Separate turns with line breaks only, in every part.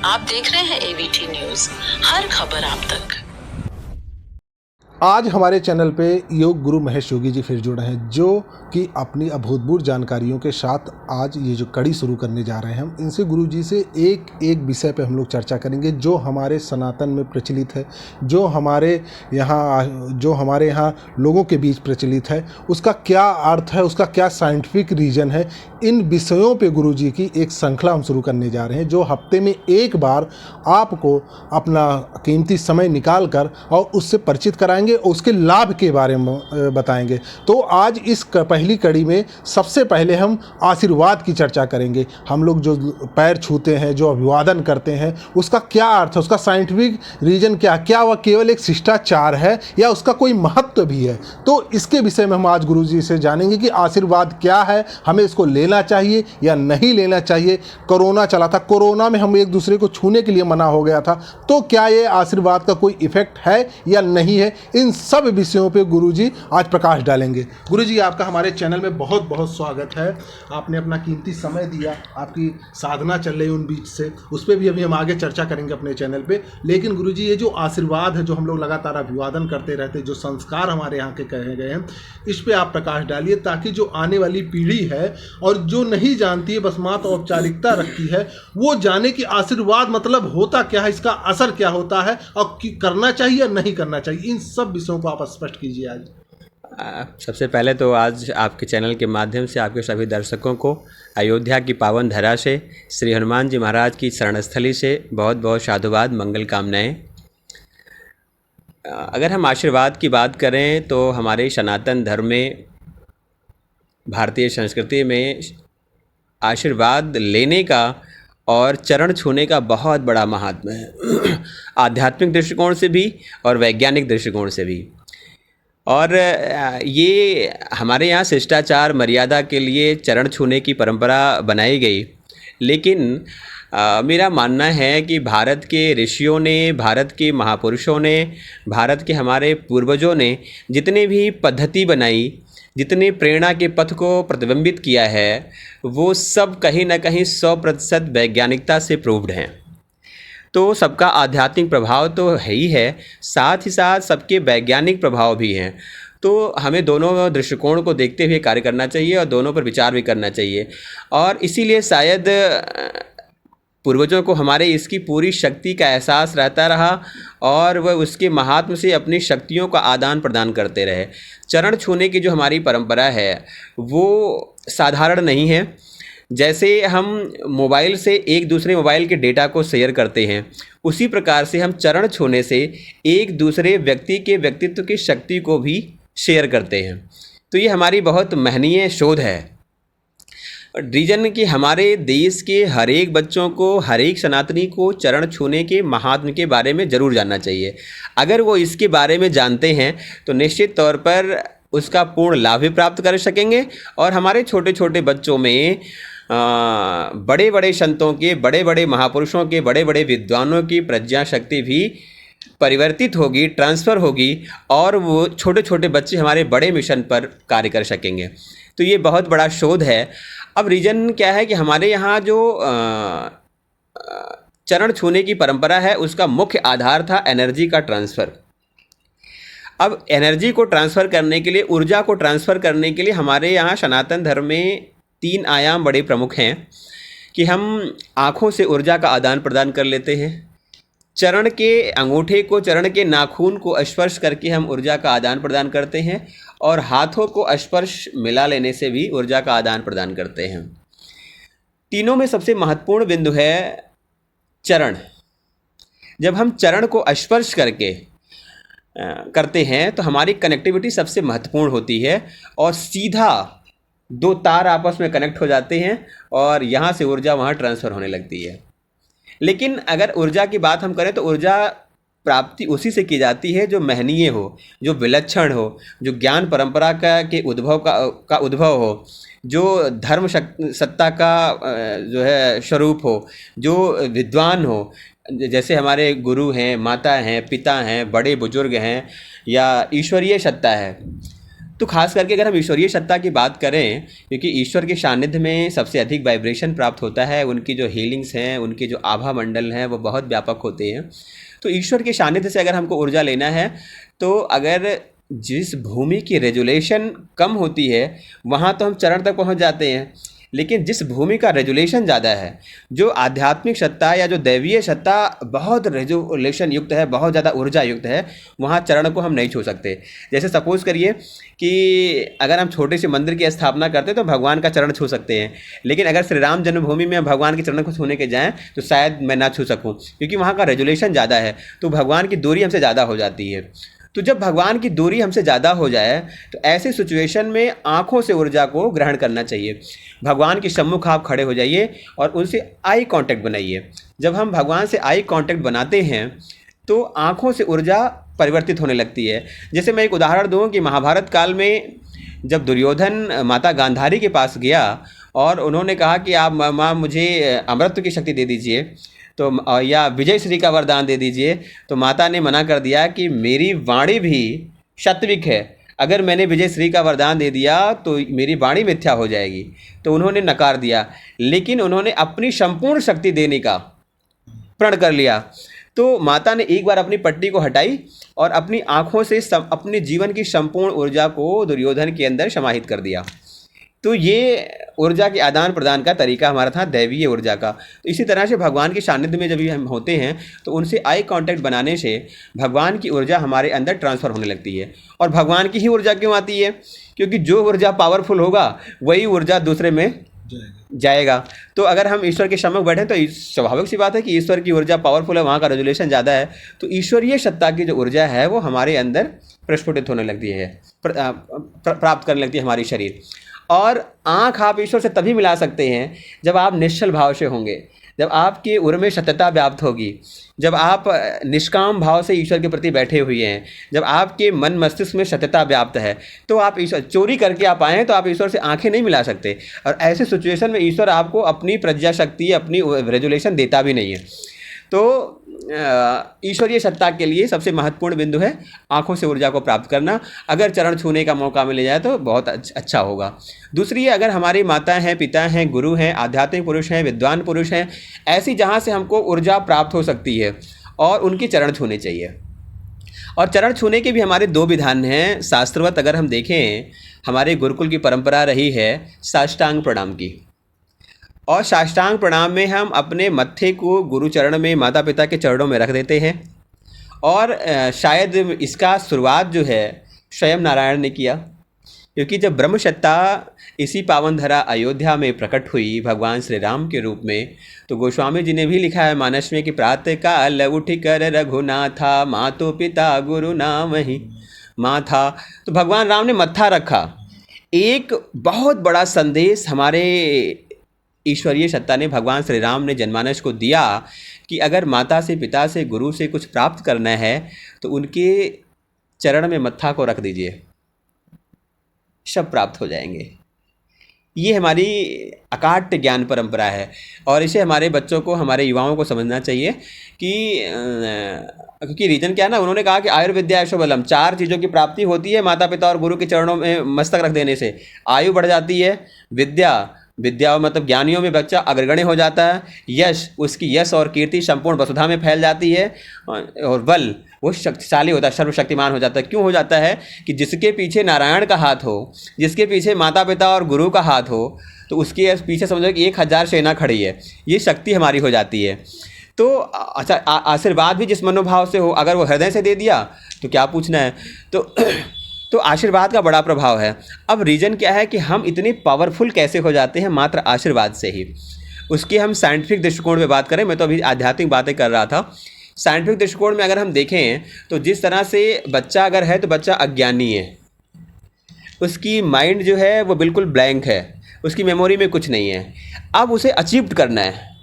आप देख रहे हैं एबीटी न्यूज, हर खबर आप तक।
आज हमारे चैनल पे योग गुरु महेश योगी जी फिर जुड़े हैं, जो कि अपनी अभूतपूर्व जानकारियों के साथ आज ये जो कड़ी शुरू करने जा रहे हैं। हम इनसे गुरु जी से एक एक विषय पे हम लोग चर्चा करेंगे जो हमारे सनातन में प्रचलित है, जो हमारे यहाँ लोगों के बीच प्रचलित है, उसका क्या अर्थ है, उसका क्या साइंटिफिक रीज़न है। इन विषयों पे गुरु जी की एक श्रृंखला हम शुरू करने जा रहे हैं, जो हफ्ते में एक बार आपको अपना कीमती समय निकाल कर और उससे परिचित कराएंगे, उसके लाभ के बारे में बताएंगे। तो आज इस पहली कड़ी में सबसे पहले हम आशीर्वाद की चर्चा करेंगे। हम लोग जो पैर छूते हैं, जो अभिवादन करते हैं, उसका क्या अर्थ है, उसका साइंटिफिक रीजन क्या वह केवल एक शिष्टाचार है या उसका कोई महत्व भी है। तो इसके विषय में हम आज गुरु जी से जानेंगे कि आशीर्वाद क्या है, हमें इसको लेना चाहिए या नहीं लेना चाहिए। कोरोना चला था, कोरोना में हम एक दूसरे को छूने के लिए मना हो गया था, तो क्या ये आशीर्वाद का कोई इफेक्ट है या नहीं है। इन सब विषयों पे गुरुजी आज प्रकाश डालेंगे। गुरुजी, आपका हमारे चैनल में बहुत बहुत स्वागत है। आपने अपना कीमती समय दिया, आपकी साधना चल रही उन बीच से, उस पर भी अभी हम आगे चर्चा करेंगे अपने चैनल पे। लेकिन गुरुजी, ये जो आशीर्वाद है, जो हम लोग लगातार अभिवादन करते रहते, जो संस्कार हमारे यहाँ के कहे गए हैं, इस पर आप प्रकाश डालिए, ताकि जो आने वाली पीढ़ी है और जो नहीं जानती है, बस मात्र औपचारिकता रखती है, वो जाने कि आशीर्वाद मतलब होता क्या है, इसका असर क्या होता है और करना चाहिए या नहीं करना चाहिए। इन सब विषयों को आप स्पष्ट कीजिए आज।
सबसे पहले तो आज आपके चैनल के माध्यम से आपके सभी दर्शकों को अयोध्या की पावन धरा से, श्री हनुमान जी महाराज की शरणस्थली से बहुत बहुत साधुवाद, मंगल कामनाएं। अगर हम आशीर्वाद की बात करें तो हमारे सनातन धर्म में, भारतीय संस्कृति में आशीर्वाद लेने का और चरण छूने का बहुत बड़ा महात्म्य है, आध्यात्मिक दृष्टिकोण से भी और वैज्ञानिक दृष्टिकोण से भी। और ये हमारे यहाँ शिष्टाचार मर्यादा के लिए चरण छूने की परंपरा बनाई गई। लेकिन मेरा मानना है कि भारत के ऋषियों ने, भारत के महापुरुषों ने, भारत के हमारे पूर्वजों ने जितने भी पद्धति बनाई, जितने प्रेरणा के पथ को प्रतिबिंबित किया है, वो सब कहीं ना कहीं 100% वैज्ञानिकता से प्रूव्ड हैं। तो सबका आध्यात्मिक प्रभाव तो है ही है, साथ ही साथ सबके वैज्ञानिक प्रभाव भी हैं। तो हमें दोनों दृष्टिकोण को देखते हुए कार्य करना चाहिए और दोनों पर विचार भी करना चाहिए। और इसीलिए शायद पूर्वजों को हमारे इसकी पूरी शक्ति का एहसास रहता रहा और वह उसके महात्म से अपनी शक्तियों का आदान प्रदान करते रहे। चरण छूने की जो हमारी परंपरा है वो साधारण नहीं है। जैसे हम मोबाइल से एक दूसरे मोबाइल के डेटा को शेयर करते हैं, उसी प्रकार से हम चरण छूने से एक दूसरे व्यक्ति के व्यक्तित्व की शक्ति को भी शेयर करते हैं। तो ये हमारी बहुत महनीय शोध है। रीजन कि हमारे देश के हर एक बच्चों को, हर एक सनातनी को चरण छूने के महात्म्य के बारे में ज़रूर जानना चाहिए। अगर वो इसके बारे में जानते हैं तो निश्चित तौर पर उसका पूर्ण लाभ भी प्राप्त कर सकेंगे। और हमारे छोटे छोटे बच्चों में बड़े बड़े संतों के, बड़े बड़े महापुरुषों के, बड़े बड़े विद्वानों की प्रज्ञा शक्ति भी परिवर्तित होगी, ट्रांसफ़र होगी, और वो छोटे छोटे बच्चे हमारे बड़े मिशन पर कार्य कर सकेंगे। तो ये बहुत बड़ा शोध है। अब रीजन क्या है कि हमारे यहाँ जो चरण छूने की परंपरा है, उसका मुख्य आधार था एनर्जी का ट्रांसफ़र। अब एनर्जी को ट्रांसफ़र करने के लिए, ऊर्जा को ट्रांसफ़र करने के लिए हमारे यहाँ सनातन धर्म में 3 आयाम बड़े प्रमुख हैं कि हम आँखों से ऊर्जा का आदान प्रदान कर लेते हैं, चरण के अंगूठे को, चरण के नाखून को स्पर्श करके हम ऊर्जा का आदान प्रदान करते हैं, और हाथों को स्पर्श मिला लेने से भी ऊर्जा का आदान प्रदान करते हैं। तीनों में सबसे महत्वपूर्ण बिंदु है चरण। जब हम चरण को स्पर्श करते हैं तो हमारी कनेक्टिविटी सबसे महत्वपूर्ण होती है और सीधा 2 तार आपस में कनेक्ट हो जाते हैं और यहाँ से ऊर्जा वहाँ ट्रांसफ़र होने लगती है। लेकिन अगर ऊर्जा की बात हम करें तो ऊर्जा प्राप्ति उसी से की जाती है जो महनीय हो, जो विलक्षण हो, जो ज्ञान परंपरा के उद्भव हो, जो धर्म सत्ता का जो है स्वरूप हो, जो विद्वान हो, जैसे हमारे गुरु हैं, माता हैं, पिता हैं, बड़े बुजुर्ग हैं, या ईश्वरीय सत्ता है। तो खास करके अगर हम ईश्वरीय सत्ता की बात करें, क्योंकि ईश्वर के सानिध्य में सबसे अधिक वाइब्रेशन प्राप्त होता है, उनकी जो हीलिंग्स हैं, उनके जो आभा मंडल हैं वो बहुत व्यापक होते हैं। तो ईश्वर के सानिध्य से अगर हमको ऊर्जा लेना है, तो अगर जिस भूमि की रेजुलेशन कम होती है वहाँ तो हम चरण तक पहुँच जाते हैं, लेकिन जिस भूमि का रेजुलेशन ज़्यादा है, जो आध्यात्मिक सत्ता या जो दैवीय सत्ता बहुत रेजुलेशन युक्त है, बहुत ज़्यादा ऊर्जा युक्त है, वहाँ चरण को हम नहीं छू सकते। जैसे सपोज़ करिए कि अगर हम छोटे से मंदिर की स्थापना करते हैं तो भगवान का चरण छू सकते हैं, लेकिन अगर श्री राम जन्मभूमि में हम भगवान के चरण को छूने के जाएँ तो शायद मैं ना छू सकूँ, क्योंकि वहाँ का रेजुलेशन ज़्यादा है, तो भगवान की दूरी हमसे ज़्यादा हो जाती है। तो जब भगवान की दूरी हमसे ज़्यादा हो जाए तो ऐसे सिचुएशन में आँखों से ऊर्जा को ग्रहण करना चाहिए। भगवान के सम्मुख आप खड़े हो जाइए और उनसे आई कांटेक्ट बनाइए। जब हम भगवान से आई कांटेक्ट बनाते हैं तो आँखों से ऊर्जा परिवर्तित होने लगती है। जैसे मैं एक उदाहरण दूँ कि महाभारत काल में जब दुर्योधन माता गांधारी के पास गया और उन्होंने कहा कि आप माँ मुझे अमृत की शक्ति दे दीजिए, तो या विजय श्री का वरदान दे दीजिए, तो माता ने मना कर दिया कि मेरी वाणी भी सात्विक है, अगर मैंने विजय श्री का वरदान दे दिया तो मेरी वाणी मिथ्या हो जाएगी। तो उन्होंने नकार दिया, लेकिन उन्होंने अपनी संपूर्ण शक्ति देने का प्रण कर लिया। तो माता ने एक बार अपनी पट्टी को हटाई और अपनी आँखों से अपने जीवन की संपूर्ण ऊर्जा को दुर्योधन के अंदर समाहित कर दिया। तो ये ऊर्जा के आदान प्रदान का तरीका हमारा था, दैवीय ऊर्जा का। तो इसी तरह से भगवान के सानिध्य में जब भी हम होते हैं तो उनसे आई कांटेक्ट बनाने से भगवान की ऊर्जा हमारे अंदर ट्रांसफ़र होने लगती है। और भगवान की ही ऊर्जा क्यों आती है? क्योंकि जो ऊर्जा पावरफुल होगा वही ऊर्जा दूसरे में जाएगा। तो अगर हम ईश्वर के सम्मुख बैठे तो स्वाभाविक सी बात है कि ईश्वर की ऊर्जा पावरफुल है, वहाँ का रेजुलेशन ज़्यादा है, तो ईश्वरीय सत्ता की जो ऊर्जा है वो हमारे अंदर प्रस्फुटित होने लगती है, प्राप्त करने लगती है हमारी शरीर। और आँख आप ईश्वर से तभी मिला सकते हैं जब आप निश्चल भाव से होंगे, जब आपके उर में सत्यता व्याप्त होगी, जब आप निष्काम भाव से ईश्वर के प्रति बैठे हुए हैं, जब आपके मन मस्तिष्क में सत्यता व्याप्त है, तो आप ईश्वर चोरी करके आप आए हैं तो आप ईश्वर से आंखें नहीं मिला सकते। और ऐसे सिचुएशन में ईश्वर आपको अपनी प्रज्ञा शक्ति, अपनी रेजुलेशन देता भी नहीं है। तो ईश्वरीय सत्ता के लिए सबसे महत्वपूर्ण बिंदु है आँखों से ऊर्जा को प्राप्त करना। अगर चरण छूने का मौका मिल जाए तो बहुत अच्छा होगा। दूसरी है, अगर हमारी माता हैं, पिता हैं, गुरु हैं, आध्यात्मिक पुरुष हैं, विद्वान पुरुष हैं, ऐसी जहाँ से हमको ऊर्जा प्राप्त हो सकती है और उनके चरण छूने चाहिए। और चरण छूने के भी हमारे दो विधान हैं। शास्त्रवत अगर हम देखें, हमारे गुरुकुल की परंपरा रही है साष्टांग प्रणाम की, और साष्टांग प्रणाम में हम अपने मत्थे को गुरु चरण में, माता पिता के चरणों में रख देते हैं। और शायद इसका शुरुआत जो है स्वयं नारायण ने किया, क्योंकि जब ब्रह्मसत्ता इसी पावन धरा अयोध्या में प्रकट हुई भगवान श्री राम के रूप में, तो गोस्वामी जी ने भी लिखा है मानस में कि प्रातः काल उठ कर रघुनाथा, मातो पिता गुरु नाम ही माथा। तो भगवान राम ने मत्था रखा। एक बहुत बड़ा संदेश हमारे ईश्वरीय सत्ता ने, भगवान श्री राम ने जनमानस को दिया कि अगर माता से, पिता से, गुरु से कुछ प्राप्त करना है तो उनके चरण में मत्था को रख दीजिए, सब प्राप्त हो जाएंगे। ये हमारी अकाट्य ज्ञान परंपरा है और इसे हमारे बच्चों को, हमारे युवाओं को समझना चाहिए कि क्योंकि रीजन क्या है ना, उन्होंने कहा कि आयुर्विद्या यशोबलम, 4 चीज़ों की प्राप्ति होती है माता पिता और गुरु के चरणों में मस्तक रख देने से। आयु बढ़ जाती है, विद्या मतलब ज्ञानियों में बच्चा अग्रगण्य हो जाता है, यश, उसकी यश और कीर्ति संपूर्ण वसुधा में फैल जाती है, और बल, वो शक्तिशाली होता है, सर्वशक्तिमान हो जाता है। क्यों हो जाता है? कि जिसके पीछे नारायण का हाथ हो, जिसके पीछे माता पिता और गुरु का हाथ हो, तो उसके पीछे समझो कि 1000 सेना खड़ी है, ये शक्ति हमारी हो जाती है। तो अच्छा, आशीर्वाद भी जिस मनोभाव से हो, अगर वो हृदय से दे दिया तो क्या पूछना है। तो आशीर्वाद का बड़ा प्रभाव है। अब रीज़न क्या है कि हम इतने पावरफुल कैसे हो जाते हैं मात्र आशीर्वाद से ही। उसकी हम साइंटिफिक दृष्टिकोण में बात करें, मैं तो अभी आध्यात्मिक बातें कर रहा था। साइंटिफिक दृष्टिकोण में अगर हम देखें तो जिस तरह से बच्चा अगर है तो बच्चा अज्ञानी है, उसकी माइंड जो है वो बिल्कुल ब्लैंक है, उसकी मेमोरी में कुछ नहीं है। अब उसे अचीव करना है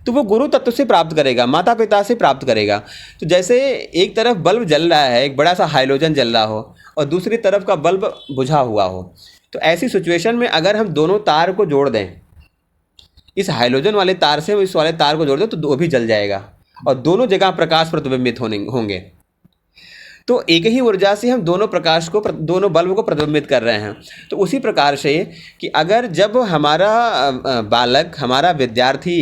तो वो गुरु तत्व से प्राप्त करेगा, माता पिता से प्राप्त करेगा। तो जैसे एक तरफ बल्ब जल रहा है, एक बड़ा सा हाइड्रोजन जल रहा हो, और दूसरी तरफ का बल्ब बुझा हुआ हो, तो ऐसी सिचुएशन में अगर हम दोनों तार को जोड़ दें, इस हाइड्रोजन वाले तार से इस वाले तार को जोड़ दें, तो वो भी जल जाएगा और दोनों जगह प्रकाश प्रतिबिंबित होंगे। तो एक ही ऊर्जा से हम दोनों प्रकाश को, दोनों बल्ब को प्रतिबिंबित कर रहे हैं। तो उसी प्रकार से कि अगर जब हमारा बालक, हमारा विद्यार्थी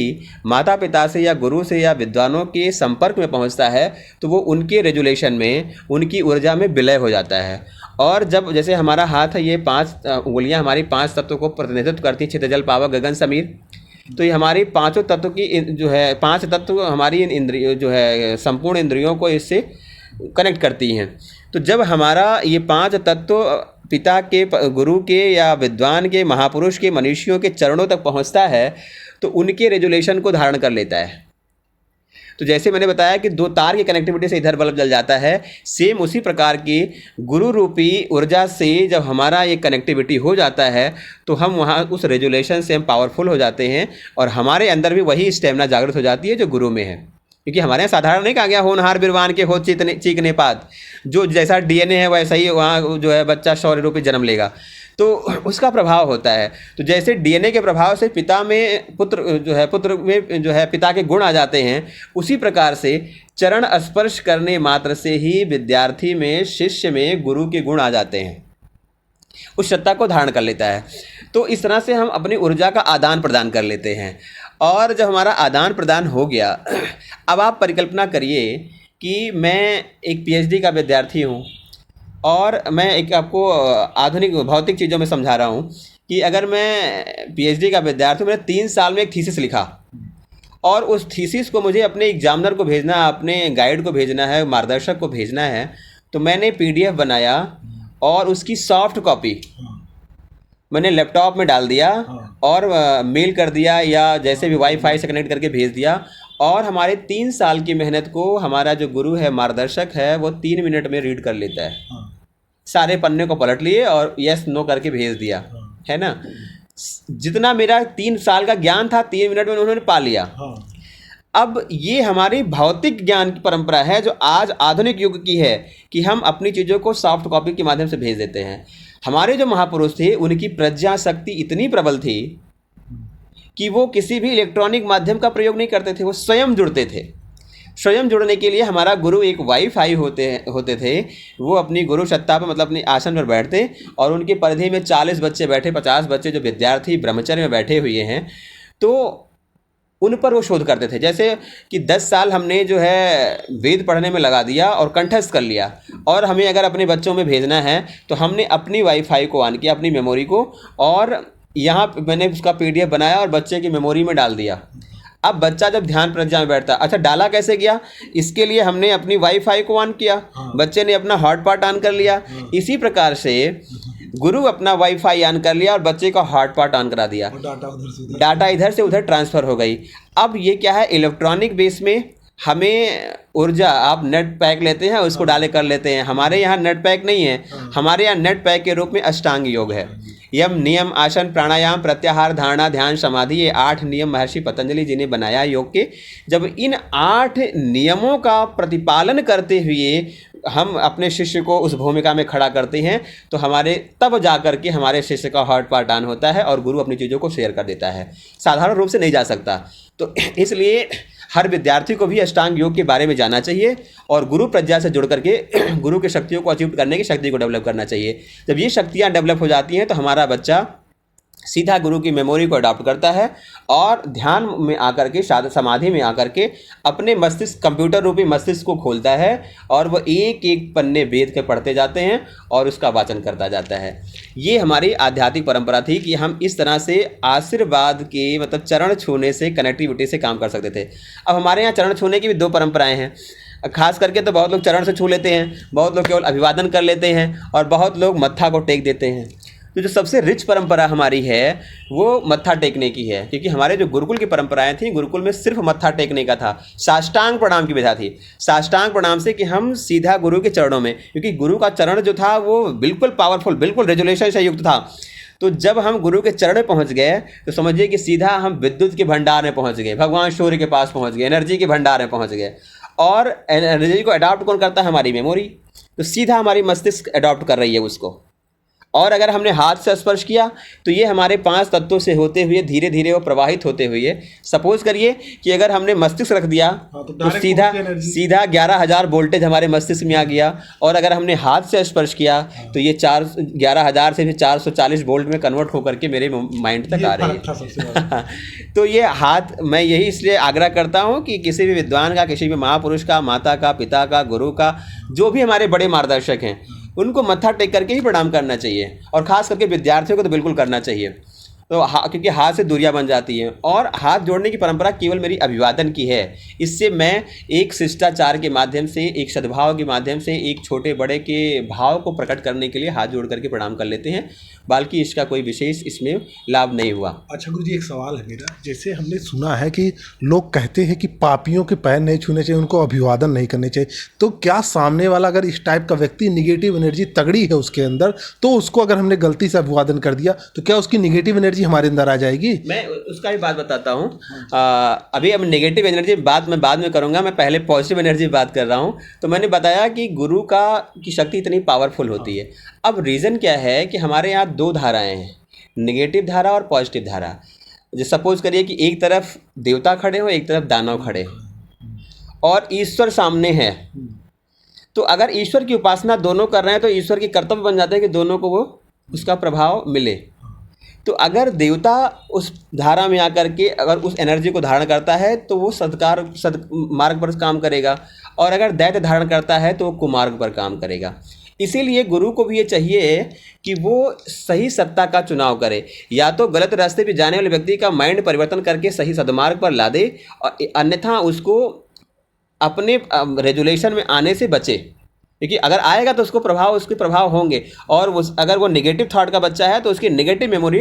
माता पिता से या गुरु से या विद्वानों के संपर्क में पहुंचता है तो वो उनके रेजुलेशन में, उनकी ऊर्जा में विलय हो जाता है। और जब जैसे हमारा हाथ है, ये 5 उंगलियां हमारी 5 तत्वों को प्रतिनिधित्व करती हैं, छित जल पावक गगन समीर। तो ये हमारी पांचों तत्व की जो है, 5 तत्व हमारी इंद्रिय जो है, संपूर्ण इंद्रियों को इससे कनेक्ट करती हैं। तो जब हमारा ये 5 तत्व पिता के, गुरु के या विद्वान के, महापुरुष के, मनुष्यों के चरणों तक पहुंचता है तो उनके रेजुलेशन को धारण कर लेता है। तो जैसे मैंने बताया कि 2 तार की कनेक्टिविटी से इधर बल्ब जल जाता है, सेम उसी प्रकार की गुरु रूपी ऊर्जा से जब हमारा ये कनेक्टिविटी हो जाता है तो हम वहाँ उस रेजुलेशन से हम पावरफुल हो जाते हैं और हमारे अंदर भी वही स्टेमिना जागृत हो जाती है जो गुरु में है। क्योंकि हमारे यहाँ साधारण नहीं कहा गया होनहार बिरवान के हो चीकने पात, जो जैसा डीएनए है वैसा ही वहाँ जो है बच्चा शौर्य रूपी जन्म लेगा, तो उसका प्रभाव होता है। तो जैसे डीएनए के प्रभाव से पिता में पुत्र जो है, पुत्र में जो है पिता के गुण आ जाते हैं, उसी प्रकार से चरण स्पर्श करने मात्र से ही विद्यार्थी में, शिष्य में गुरु के गुण आ जाते हैं, उस सत्ता को धारण कर लेता है। तो इस तरह से हम अपनी ऊर्जा का आदान प्रदान कर लेते हैं। और जब हमारा आदान प्रदान हो गया, अब आप परिकल्पना करिए कि मैं एक पीएचडी का विद्यार्थी हूँ और मैं एक आपको आधुनिक भौतिक चीज़ों में समझा रहा हूँ कि अगर मैं पीएचडी का विद्यार्थी हूँ, मैंने 3 साल में एक थीसिस लिखा और उस थीसिस को मुझे अपने एग्जामिनर को भेजना, अपने गाइड को भेजना है, मार्गदर्शक को भेजना है, तो मैंने पीडीएफ बनाया और उसकी सॉफ्ट कॉपी मैंने लैपटॉप में डाल दिया और मेल कर दिया या जैसे भी वाईफाई से कनेक्ट करके भेज दिया। और हमारे 3 साल की मेहनत को हमारा जो गुरु है, मार्गदर्शक है, वो 3 मिनट में रीड कर लेता है। सारे पन्ने को पलट लिए और यस नो करके भेज दिया, है ना। जितना मेरा 3 साल का ज्ञान था 3 मिनट में उन्होंने पा लिया। अब ये हमारी भौतिक ज्ञान की परंपरा है जो आज आधुनिक युग की है कि हम अपनी चीज़ों को सॉफ्ट कॉपी के माध्यम से भेज देते हैं। हमारे जो महापुरुष थे उनकी प्रज्ञा शक्ति इतनी प्रबल थी कि वो किसी भी इलेक्ट्रॉनिक माध्यम का प्रयोग नहीं करते थे, वो स्वयं जुड़ते थे। स्वयं जुड़ने के लिए हमारा गुरु एक वाईफाई होते थे। वो अपनी गुरु सत्ता पर, मतलब अपनी आसन पर बैठते और उनकी परिधि में 40 बच्चे बैठे, 50 बच्चे जो विद्यार्थी ब्रह्मचर्य में बैठे हुए हैं, तो उन पर वो शोध करते थे। जैसे कि 10 साल हमने जो है वेद पढ़ने में लगा दिया और कंठस्थ कर लिया, और हमें अगर अपने बच्चों में भेजना है तो हमने अपनी वाईफाई को ऑन किया, अपनी मेमोरी को, और यहाँ मैंने उसका पीडीएफ बनाया और बच्चे की मेमोरी में डाल दिया। अब बच्चा जब ध्यान प्रज्ञा में बैठता, अच्छा डाला कैसे गया, इसके लिए हमने अपनी वाईफाई को ऑन किया, बच्चे ने अपना हॉटपॉट ऑन कर लिया। इसी प्रकार से गुरु अपना वाईफाई ऑन कर लिया और बच्चे का हॉटपॉट ऑन करा दिया, डाटा इधर से उधर ट्रांसफ़र हो गई। अब ये क्या है, इलेक्ट्रॉनिक बेस में हमें ऊर्जा, आप नेट पैक लेते हैं उसको डाले कर लेते हैं। हमारे यहाँ नेट पैक नहीं है, हमारे यहाँ नेट पैक के रूप में अष्टांग योग है। यम, नियम, आसन, प्राणायाम, प्रत्याहार, धारणा, ध्यान, समाधि, ये 8 नियम महर्षि पतंजलि जी ने बनाया योग के। जब इन 8 नियमों का प्रतिपालन करते हुए हम अपने शिष्य को उस भूमिका में खड़ा करते हैं तो हमारे तब जा कर के हमारे शिष्य का हॉटपॉट ऑन होता है और गुरु अपनी चीज़ों को शेयर कर देता है। साधारण रूप से नहीं जा सकता। तो इसलिए हर विद्यार्थी को भी अष्टांग योग के बारे में जानना चाहिए और गुरु प्रज्ञा से जुड़ करके गुरु की शक्तियों को अचीव करने की शक्ति को डेवलप करना चाहिए। जब ये शक्तियाँ डेवलप हो जाती हैं तो हमारा बच्चा सीधा गुरु की मेमोरी को अडॉप्ट करता है और ध्यान में आकर के, समाधि में आकर के अपने मस्तिष्क, कंप्यूटर रूपी मस्तिष्क को खोलता है और वो एक एक पन्ने वेद के पढ़ते जाते हैं और उसका वाचन करता जाता है। ये हमारी आध्यात्मिक परंपरा थी कि हम इस तरह से आशीर्वाद के, मतलब चरण छूने से, कनेक्टिविटी से काम कर सकते थे। अब हमारे यहाँ चरण छूने की भी 2 परंपराएँ हैं। खास करके तो बहुत लोग चरण से छू लेते हैं, बहुत लोग केवल अभिवादन कर लेते हैं और बहुत लोग मत्था को टेक देते हैं। तो जो सबसे रिच परंपरा हमारी है वो मत्था टेकने की है, क्योंकि हमारे जो गुरुकुल की परंपराएं थी, गुरुकुल में सिर्फ मत्था टेकने का था। साष्टांग प्रणाम की विधा थी। साष्टांग प्रणाम से कि हम सीधा गुरु के चरणों में, क्योंकि गुरु का चरण जो था वो बिल्कुल पावरफुल, बिल्कुल रेजुलेशन से युक्त था। तो जब हम गुरु के चरण में पहुंच गए तो समझिए कि सीधा हम विद्युत के भंडार में पहुंच गए, भगवान सूर्य के पास पहुंच गए, एनर्जी के भंडार में पहुंच गए। और एनर्जी को अडॉप्ट कौन करता है? हमारी मेमोरी। तो सीधा हमारी मस्तिष्क अडॉप्ट कर रही है उसको। और अगर हमने हाथ से स्पर्श किया तो ये हमारे 5 तत्वों से होते हुए धीरे धीरे वो प्रवाहित होते हुए, सपोज करिए कि अगर हमने मस्तिष्क रख दिया तो सीधा 11,000 वोल्टेज हमारे मस्तिष्क में आ गया। और अगर हमने हाथ से स्पर्श किया तो ये 11,000 से फिर 440 वोल्ट में कन्वर्ट होकर के मेरे माइंड तक आ रही है। तो ये हाथ, मैं यही इसलिए आग्रह करता हूँ कि किसी भी विद्वान का, किसी भी महापुरुष का, माता का, पिता का, गुरु का, जो भी हमारे बड़े मार्गदर्शक हैं, उनको मत्था टेक करके ही प्रणाम करना चाहिए। और ख़ास करके विद्यार्थियों को तो बिल्कुल करना चाहिए। तो क्योंकि हाथ से दूरियां बन जाती हैं। और हाथ जोड़ने की परंपरा केवल मेरी अभिवादन की है। इससे मैं एक शिष्टाचार के माध्यम से, एक सद्भाव के माध्यम से, एक छोटे बड़े के भाव को प्रकट करने के लिए हाथ जोड़ करके प्रणाम कर लेते हैं, बल्कि इसका कोई विशेष इसमें लाभ नहीं हुआ।
अच्छा गुरु जी, एक सवाल है मेरा। जैसे हमने सुना है कि लोग कहते हैं कि पापियों के पैर नहीं छूने चाहिए, उनको अभिवादन नहीं करने चाहिए। तो क्या सामने वाला अगर इस टाइप का व्यक्ति, निगेटिव एनर्जी तगड़ी है उसके अंदर, तो उसको अगर हमने गलती से अभिवादन कर दिया तो क्या उसकी निगेटिव एनर्जी हमारे अंदर आ जाएगी? मैं
उसका भी बात बताता हूँ। अभी अब नेगेटिव एनर्जी बाद में करूँगा, मैं पहले पॉजिटिव एनर्जी बात कर रहा हूँ। तो मैंने बताया कि गुरु की शक्ति इतनी पावरफुल होती है। अब रीज़न क्या है कि हमारे यहाँ 2 धाराएं हैं, नेगेटिव धारा और पॉजिटिव धारा। जैसे सपोज करिए कि एक तरफ देवता खड़े हो, एक तरफ दानव खड़े हो, और ईश्वर सामने है। तो अगर ईश्वर की उपासना दोनों कर रहे हैं तो ईश्वर की कर्तव्य बन जाता है कि दोनों को वो उसका प्रभाव मिले। तो अगर देवता उस धारा में आकर के अगर उस एनर्जी को धारण करता है तो वो सदमार्ग पर काम करेगा, और अगर दैत्य धारण करता है तो वो कुमार्ग पर काम करेगा। इसीलिए गुरु को भी ये चाहिए कि वो सही सत्ता का चुनाव करे, या तो गलत रास्ते पे जाने वाले व्यक्ति का माइंड परिवर्तन करके सही सदमार्ग पर ला दे, और अन्यथा उसको अपने रेजुलेशन में आने से बचे। क्योंकि अगर आएगा तो उसके प्रभाव होंगे, और अगर वो नेगेटिव थॉट का बच्चा है तो उसकी नेगेटिव मेमोरी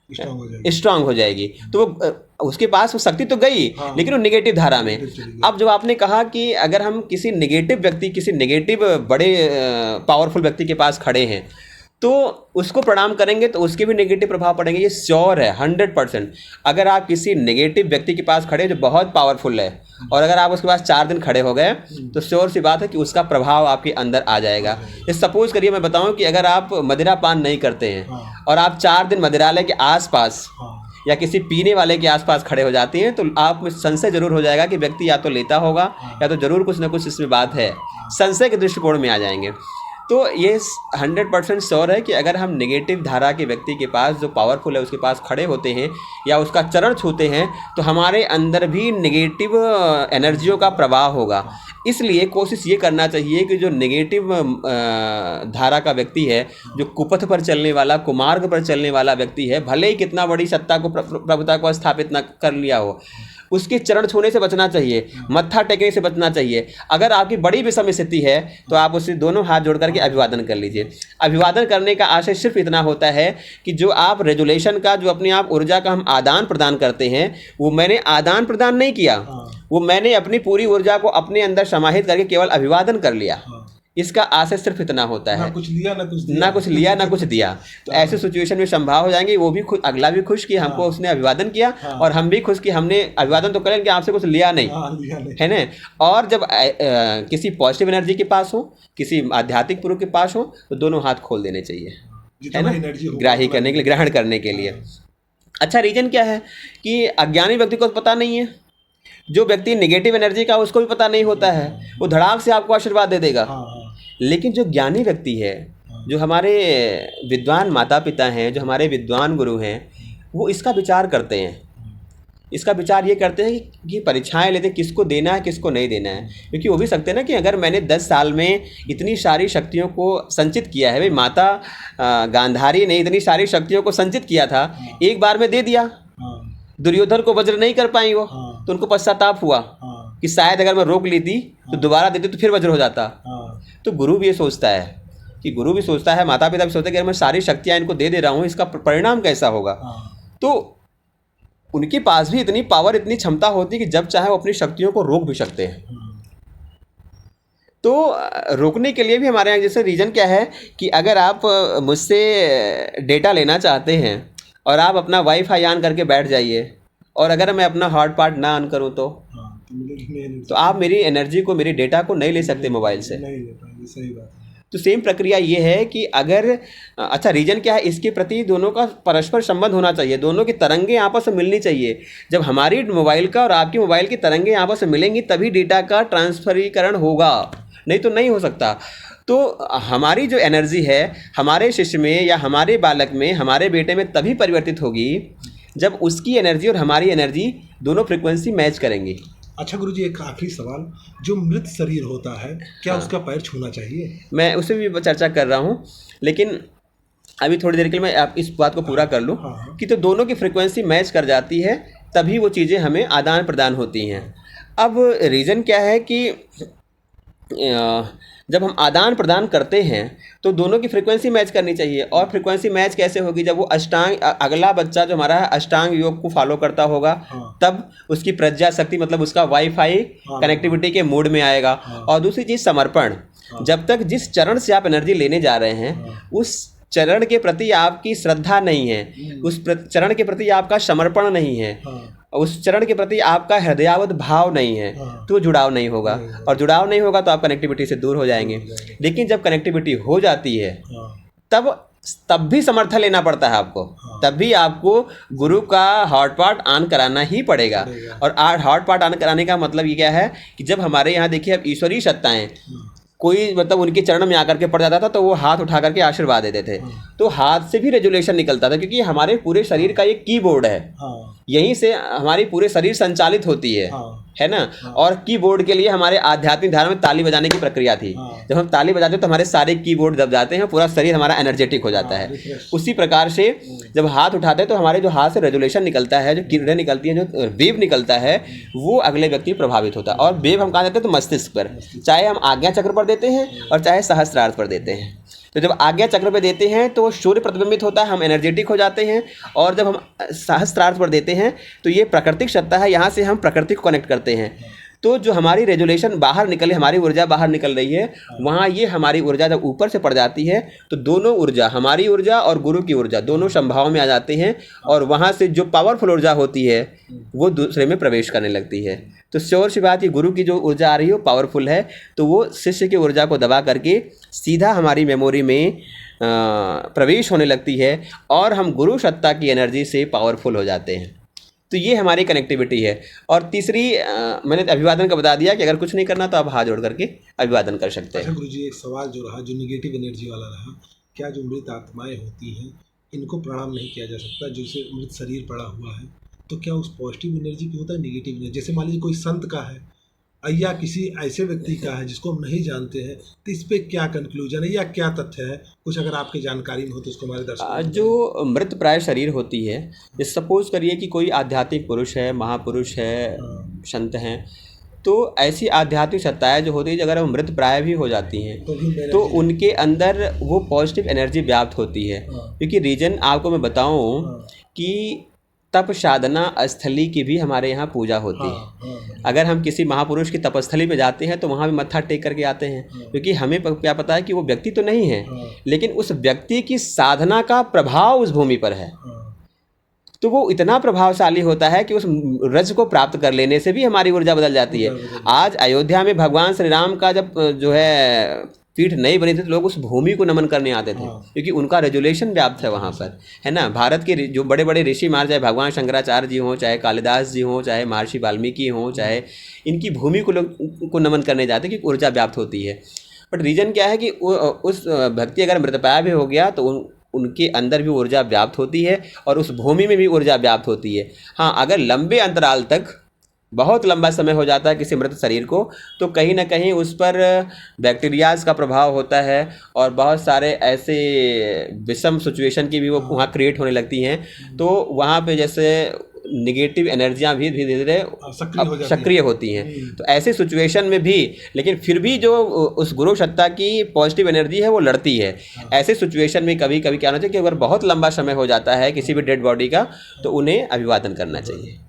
स्ट्रांग हो जाएगी। तो वो उसके पास वो शक्ति तो गई, लेकिन वो नेगेटिव धारा में। अब जब आपने कहा कि अगर हम किसी नेगेटिव बड़े पावरफुल व्यक्ति के पास खड़े हैं तो उसको प्रणाम करेंगे तो उसके भी नेगेटिव प्रभाव पड़ेंगे, ये श्योर है 100%। अगर आप किसी नेगेटिव व्यक्ति के पास खड़े जो बहुत पावरफुल है, और अगर आप उसके पास 4 दिन खड़े हो गए तो श्योर सी बात है कि उसका प्रभाव आपके अंदर आ जाएगा। ये सपोज करिए मैं बताऊं कि अगर आप मदिरा पान नहीं करते हैं और आप 4 दिन मदिरालय के आसपास या किसी पीने वाले के आसपास खड़े हो जाते हैं तो आप में संशय जरूर हो जाएगा कि व्यक्ति या तो लेता होगा या तो जरूर कुछ ना कुछ इसमें बात है। संशय के दृष्टिकोण में आ जाएंगे। तो ये 100% श्योर है कि अगर हम नेगेटिव धारा के व्यक्ति के पास, जो पावरफुल है, उसके पास खड़े होते हैं या उसका चरण छूते हैं तो हमारे अंदर भी नेगेटिव एनर्जियों का प्रवाह होगा। इसलिए कोशिश ये करना चाहिए कि जो नेगेटिव धारा का व्यक्ति है, जो कुपथ पर चलने वाला, कुमार्ग पर चलने वाला व्यक्ति है, भले ही कितना बड़ी सत्ता को, प्रभुता को स्थापित न कर लिया हो, उसके चरण छूने से बचना चाहिए, मत्था टेकने से बचना चाहिए। अगर आपकी बड़ी विषम स्थिति है तो आप उससे दोनों हाथ जोड़ करके अभिवादन कर लीजिए। अभिवादन करने का आशय सिर्फ इतना होता है कि जो आप रेजुलेशन का, जो अपने आप ऊर्जा का हम आदान प्रदान करते हैं, वो मैंने आदान प्रदान नहीं किया, वो मैंने अपनी पूरी ऊर्जा को अपने अंदर समाहित करके केवल अभिवादन कर लिया। इसका आशय सिर्फ इतना होता है, ना कुछ लिया ना कुछ दिया। तो ऐसे सिचुएशन में संभाव हो जाएंगे, वो भी खुश, अगला भी खुश कि हमको उसने अभिवादन किया, और हम भी खुश कि हमने अभिवादन तो करेंगे, आपसे कुछ लिया नहीं, है ना। और जब किसी पॉजिटिव एनर्जी के पास हो, किसी आध्यात्मिक पुरुष के पास हो, तो दोनों हाथ खोल देने चाहिए, है ना, ग्राही करने के लिए, ग्रहण करने के लिए। अच्छा, रीजन क्या है कि अज्ञानी व्यक्ति को पता नहीं है, जो व्यक्ति नेगेटिव एनर्जी का उसको भी पता नहीं होता है, वो धड़ाक से आपको आशीर्वाद दे देगा। लेकिन जो ज्ञानी व्यक्ति है, जो हमारे विद्वान माता पिता हैं, जो हमारे विद्वान गुरु हैं, वो इसका विचार करते हैं। इसका विचार ये करते हैं कि परीक्षाएं लेते किसको देना है, किसको नहीं देना है। क्योंकि वो भी सकते हैं ना कि अगर मैंने 10 साल में इतनी सारी शक्तियों को संचित किया है, भाई माता गांधारी ने इतनी सारी शक्तियों को संचित किया था, एक बार में दे दिया, दुर्योधन को वज्र नहीं कर पाई वो, तो उनको पश्चाताप हुआ कि शायद अगर मैं रोक लेती तो दोबारा देती तो फिर वज्र हो जाता। तो गुरु भी ये सोचता है, माता पिता भी सोचते हैं कि अगर मैं सारी शक्तियाँ इनको दे रहा हूँ, इसका परिणाम कैसा होगा। तो उनके पास भी इतनी पावर, इतनी क्षमता होती है कि जब चाहे वो अपनी शक्तियों को रोक भी सकते हैं। तो रोकने के लिए भी हमारे यहाँ जैसे रीज़न क्या है कि अगर आप मुझसे डेटा लेना चाहते हैं और आप अपना वाईफाई ऑन करके बैठ जाइए, और अगर मैं अपना हॉट पॉट ना ऑन करूँ तो आप मेरी एनर्जी को, मेरी डेटा को नहीं ले सकते मोबाइल से।
नहीं ले पाएंगे, सही बात है।
तो सेम प्रक्रिया ये है कि अगर अच्छा रीजन क्या है, इसके प्रति दोनों का परस्पर संबंध होना चाहिए, दोनों की तरंगें आपस में मिलनी चाहिए। जब हमारी मोबाइल का और आपकी मोबाइल की तरंगें आपस में मिलेंगी तभी डेटा का ट्रांसफरीकरण होगा, नहीं तो नहीं हो सकता। तो हमारी जो एनर्जी है हमारे शिष्य में या हमारे बालक में, हमारे बेटे में तभी परिवर्तित होगी जब उसकी एनर्जी और हमारी एनर्जी दोनों फ्रिक्वेंसी मैच करेंगी।
अच्छा गुरुजी, एक आखिरी सवाल, जो मृत शरीर होता है क्या उसका पैर छूना चाहिए?
मैं उससे भी चर्चा कर रहा हूँ, लेकिन अभी थोड़ी देर के लिए मैं आप इस बात को पूरा कर लूँ कि तो दोनों की फ्रिक्वेंसी मैच कर जाती है तभी वो चीज़ें हमें आदान प्रदान होती हैं। अब रीज़न क्या है कि जब हम आदान प्रदान करते हैं तो दोनों की फ्रिक्वेंसी मैच करनी चाहिए। और फ्रिक्वेंसी मैच कैसे होगी? जब वो अगला बच्चा जो हमारा है अष्टांग योग को फॉलो करता होगा, तब उसकी प्रज्ञा शक्ति मतलब उसका वाईफाई कनेक्टिविटी के मोड में आएगा। और दूसरी चीज़ समर्पण, जब तक जिस चरण से आप एनर्जी लेने जा रहे हैं उस चरण के प्रति आपकी श्रद्धा नहीं है, उस चरण के प्रति आपका समर्पण नहीं है, उस चरण के प्रति आपका हृदयावत भाव नहीं है, तो जुड़ाव नहीं होगा। और जुड़ाव नहीं होगा तो आप कनेक्टिविटी से दूर हो जाएंगे। लेकिन जब कनेक्टिविटी हो जाती है तब भी समर्थन लेना पड़ता है आपको, तब भी आपको गुरु का हॉटपॉट ऑन कराना ही पड़ेगा। और हॉटपॉट ऑन कराने का मतलब ये क्या है कि जब हमारे यहाँ देखिए अब ईश्वरीय सत्ताएं कोई मतलब उनके चरण में आकर के पड़ जाता था तो वो हाथ उठा करके आशीर्वाद देते थे, तो हाथ से भी रेजुलेशन निकलता था, क्योंकि हमारे पूरे शरीर का एक कीबोर्ड है, यहीं से हमारी पूरे शरीर संचालित होती है ना। और कीबोर्ड के लिए हमारे आध्यात्मिक धारा में ताली बजाने की प्रक्रिया थी। जब हम ताली बजाते हैं तो हमारे सारे कीबोर्ड दब जाते हैं, पूरा शरीर हमारा एनर्जेटिक हो जाता है। उसी प्रकार से जब हाथ उठाते हैं तो हमारे जो हाथ से रेजुलेशन निकलता है, जो किरणें निकलती हैं, जो वेव निकलता है, वो अगले व्यक्ति प्रभावित होता है। और वेव हम कहाँ देते हैं? तो मस्तिष्क पर, चाहे हम आज्ञा चक्र पर देते हैं और चाहे सहस्त्रार्थ पर देते हैं। तो जब आज्ञा चक्र पे देते हैं तो सूर्य प्रतिबिंबित होता है, हम एनर्जेटिक हो जाते हैं। और जब हम सहस्त्रार्थ पर देते हैं तो ये प्राकृतिक सत्ता है, यहाँ से हम प्रकृति को कनेक्ट करते हैं। तो जो हमारी रेजुलेशन बाहर निकले, हमारी ऊर्जा बाहर निकल रही है, वहाँ ये हमारी ऊर्जा जब ऊपर से पड़ जाती है तो दोनों ऊर्जा, हमारी ऊर्जा और गुरु की ऊर्जा, दोनों समभाव में आ जाते हैं। और वहाँ से जो पावरफुल ऊर्जा होती है वो दूसरे में प्रवेश करने लगती है। तो श्योर सी बात, ये गुरु की जो ऊर्जा आ रही है वो पावरफुल है, तो वो शिष्य की ऊर्जा को दबा करके सीधा हमारी मेमोरी में प्रवेश होने लगती है और हम गुरु सत्ता की एनर्जी से पावरफुल हो जाते हैं। तो ये हमारी कनेक्टिविटी है। और तीसरी मैंने अभिवादन का बता दिया कि अगर कुछ नहीं करना तो आप हाथ जोड़ करके अभिवादन कर सकते हैं।
अच्छा गुरुजी, एक सवाल जो रहा, जो निगेटिव एनर्जी वाला रहा, क्या जो मृत आत्माएं होती हैं इनको प्रणाम नहीं किया जा सकता? जैसे मृत शरीर पड़ा हुआ है तो क्या उस पॉजिटिव एनर्जी की होता है नेगेटिव एनर्जी? जैसे मान लीजिए कोई संत का है या किसी ऐसे व्यक्ति का है जिसको हम नहीं जानते हैं, तो इस पे क्या कंक्लूजन है या क्या तथ्य है? कुछ अगर आपकी जानकारी में हो तो उसको हमारे दर्शकों
जो मृत प्राय शरीर होती है, जैसे सपोज करिए कि कोई आध्यात्मिक पुरुष है, महापुरुष है, संत हैं, तो ऐसी आध्यात्मिक सत्ताएं जो होती है अगर वो मृत प्राय भी हो जाती हैं तो उनके अंदर वो पॉजिटिव एनर्जी व्याप्त होती है। क्योंकि रीजन आपको मैं बताऊं कि तप साधना स्थली की भी हमारे यहाँ पूजा होती है। अगर हम किसी महापुरुष की तपस्थली पे जाते हैं तो वहाँ भी मत्था टेक करके आते हैं, क्योंकि हमें क्या पता है कि वो व्यक्ति तो नहीं है, लेकिन उस व्यक्ति की साधना का प्रभाव उस भूमि पर है। तो वो इतना प्रभावशाली होता है कि उस रज को प्राप्त कर लेने से भी हमारी ऊर्जा बदल जाती है। आज अयोध्या में भगवान श्री राम का जब जो है पीठ नहीं बनी थी तो लोग उस भूमि को नमन करने आते थे, क्योंकि उनका रेजुलेशन व्याप्त है वहाँ पर, है ना। भारत के जो बड़े बड़े ऋषि महाराज, चाहे भगवान शंकराचार्य जी हों, चाहे कालिदास जी हों, चाहे महर्षि वाल्मीकि हों, चाहे इनकी भूमि को लोग को नमन करने जाते हैं, क्योंकि ऊर्जा व्याप्त होती है। बट रीज़न क्या है कि उस व्यक्ति अगर मृतप्राय भी हो गया तो उनके अंदर भी ऊर्जा व्याप्त होती है और उस भूमि में भी ऊर्जा व्याप्त होती है। हाँ, अगर लंबे अंतराल तक बहुत लंबा समय हो जाता है किसी मृत शरीर को, तो कहीं ना कहीं उस पर बैक्टीरियाज का प्रभाव होता है और बहुत सारे ऐसे विषम सिचुएशन की भी वो वहाँ क्रिएट होने लगती हैं। तो वहाँ पे जैसे निगेटिव एनर्जियाँ भी धीरे धीरे सक्रिय होती हैं। तो ऐसे सिचुएशन में भी, लेकिन फिर भी जो उस गुरु सत्ता की पॉजिटिव एनर्जी है वो लड़ती है। ऐसे सिचुएशन में कभी कभी क्या होना चाहिए कि अगर बहुत लंबा समय हो जाता है किसी भी डेड बॉडी का, तो उन्हें अभिवादन करना चाहिए।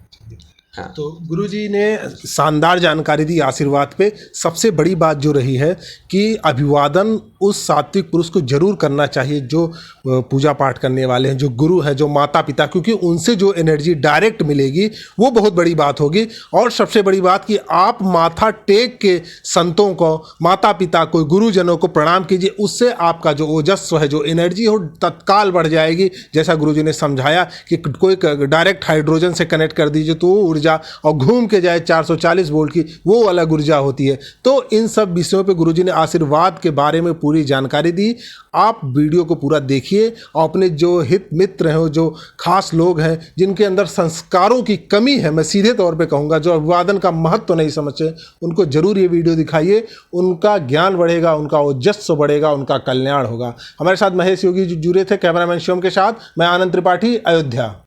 हाँ।
तो गुरुजी ने शानदार जानकारी दी आशीर्वाद पे। सबसे बड़ी बात जो रही है कि अभिवादन उस सात्विक पुरुष को जरूर करना चाहिए जो पूजा पाठ करने वाले हैं, जो गुरु हैं, जो माता पिता, क्योंकि उनसे जो एनर्जी डायरेक्ट मिलेगी वो बहुत बड़ी बात होगी। और सबसे बड़ी बात कि आप माथा टेक के संतों को, माता पिता को, गुरुजनों को प्रणाम कीजिए, उससे आपका जो ओजस्व है, जो एनर्जी हो, तत्काल बढ़ जाएगी। जैसा गुरुजी ने समझाया कि कोई डायरेक्ट हाइड्रोजन से कनेक्ट कर दीजिए तो वो ऊर्जा, और घूम के जाए 440 वोल्ट की, वो अलग ऊर्जा होती है। तो इन सब विषयों पे गुरुजी ने आशीर्वाद के बारे में पूरी जानकारी दी। आप वीडियो को पूरा देखिए और अपने जो हित मित्र हैं, जो खास लोग हैं जिनके अंदर संस्कारों की कमी है, मैं सीधे तौर पे कहूँगा, जो अभिवादन का महत्व तो नहीं समझते, उनको जरूर ये वीडियो दिखाइए। उनका ज्ञान बढ़ेगा, उनका ओजस्व बढ़ेगा, उनका कल्याण होगा। हमारे साथ महेश योगी जी जुड़े थे कैमरामैन शिवम के साथ। मैं आनंद त्रिपाठी, अयोध्या।